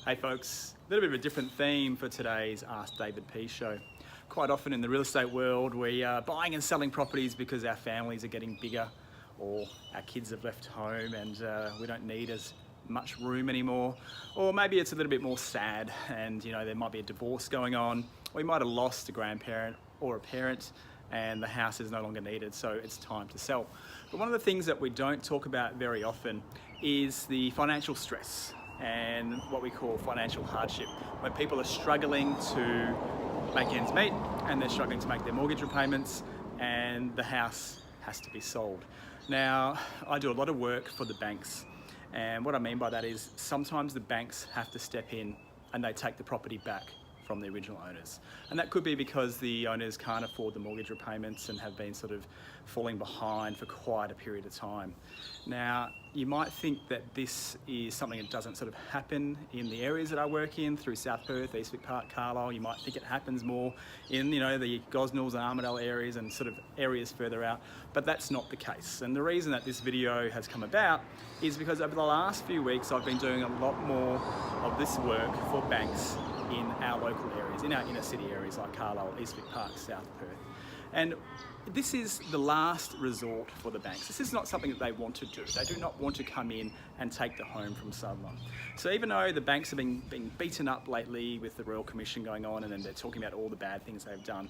Hey folks, a little bit of a different theme for today's Ask David P show. Quite often in the real estate world, we are buying and selling properties because our families are getting bigger or our kids have left home and we don't need as much room anymore. Or maybe it's a little bit more sad and there might be a divorce going on. We might have lost a grandparent or a parent and the house is no longer needed, so it's time to sell. But one of the things that we don't talk about very often is the financial stress and what we call financial hardship, when people are struggling to make ends meet and they're struggling to make their mortgage repayments and the house has to be sold. Now, I do a lot of work for the banks, and what I mean by that is sometimes the banks have to step in and they take the property back from the original owners. And that could be because the owners can't afford the mortgage repayments and have been sort of falling behind for quite a period of time. Now, you might think that this is something that doesn't sort of happen in the areas that I work in, through South Perth, Eastwick Park, Carlisle. You might think it happens more in the Gosnells and Armidale areas and sort of areas further out, but that's not the case. And the reason that this video has come about is because over the last few weeks I've been doing a lot more of this work for banks in our local areas, in our inner city areas like Carlisle, Eastwick Park, South Perth. And this is the last resort for the banks. This is not something that they want to do. They do not want to come in and take the home from someone. So even though the banks have been beaten up lately with the Royal Commission going on and then they're talking about all the bad things they've done,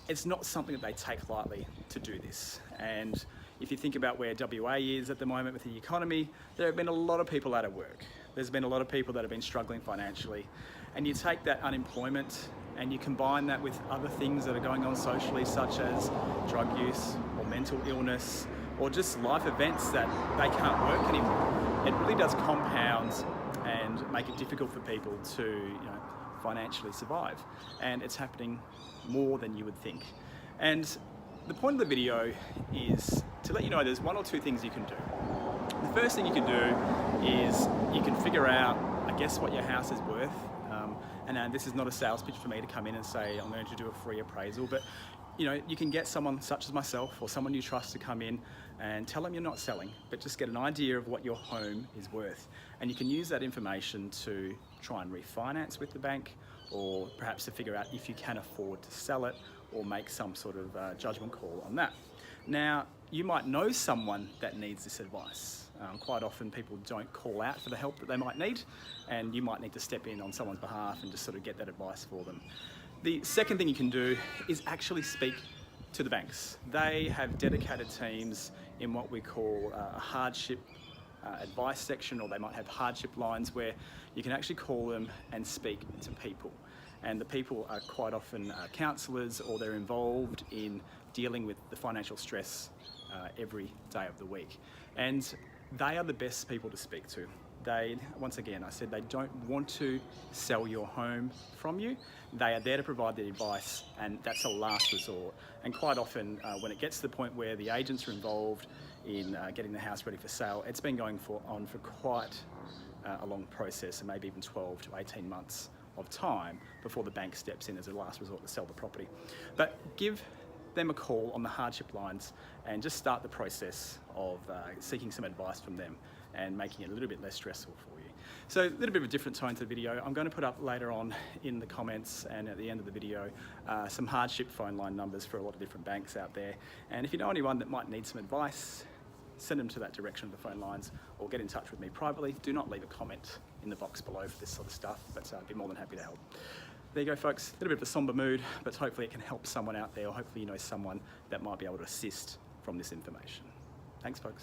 it's not something that they take lightly to do this. And if you think about where WA is at the moment with the economy, there have been a lot of people out of work. There's been a lot of people that have been struggling financially. And you take that unemployment and you combine that with other things that are going on socially, such as drug use or mental illness or just life events that they can't work anymore. It really does compound and make it difficult for people to financially survive. And it's happening more than you would think. And the point of the video is to let you know there's one or two things you can do. The first thing you can do is you can figure out, I guess, what your house is worth. And this is not a sales pitch for me to come in and say I'm going to do a free appraisal, but you can get someone such as myself or someone you trust to come in and tell them you're not selling, but just get an idea of what your home is worth. And you can use that information to try and refinance with the bank, or perhaps to figure out if you can afford to sell it or make some sort of judgment call on that. Now, you might know someone that needs this advice. Quite often people don't call out for the help that they might need, and you might need to step in on someone's behalf and just sort of get that advice for them. The second thing you can do is actually speak to the banks. They have dedicated teams in what we call a hardship advice section, or they might have hardship lines where you can actually call them and speak to people. And the people are quite often counsellors, or they're involved in dealing with the financial stress every day of the week. And they are the best people to speak to. They, once again, I said they don't want to sell your home from you. They are there to provide the advice, and that's a last resort. And quite often, when it gets to the point where the agents are involved in getting the house ready for sale, it's been going on for quite a long process, and maybe even 12 to 18 months of time before the bank steps in as a last resort to sell the property. But give them a call on the hardship lines and just start the process of seeking some advice from them and making it a little bit less stressful for you. So a little bit of a different tone to the video. I'm going to put up later on in the comments and at the end of the video some hardship phone line numbers for a lot of different banks out there. And if you know anyone that might need some advice, send them to that direction of the phone lines or get in touch with me privately. Do not leave a comment in the box below for this sort of stuff, but I'd be more than happy to help. There you go, folks. A little bit of a somber mood, but hopefully it can help someone out there, or hopefully you know someone that might be able to assist from this information. Thanks, folks.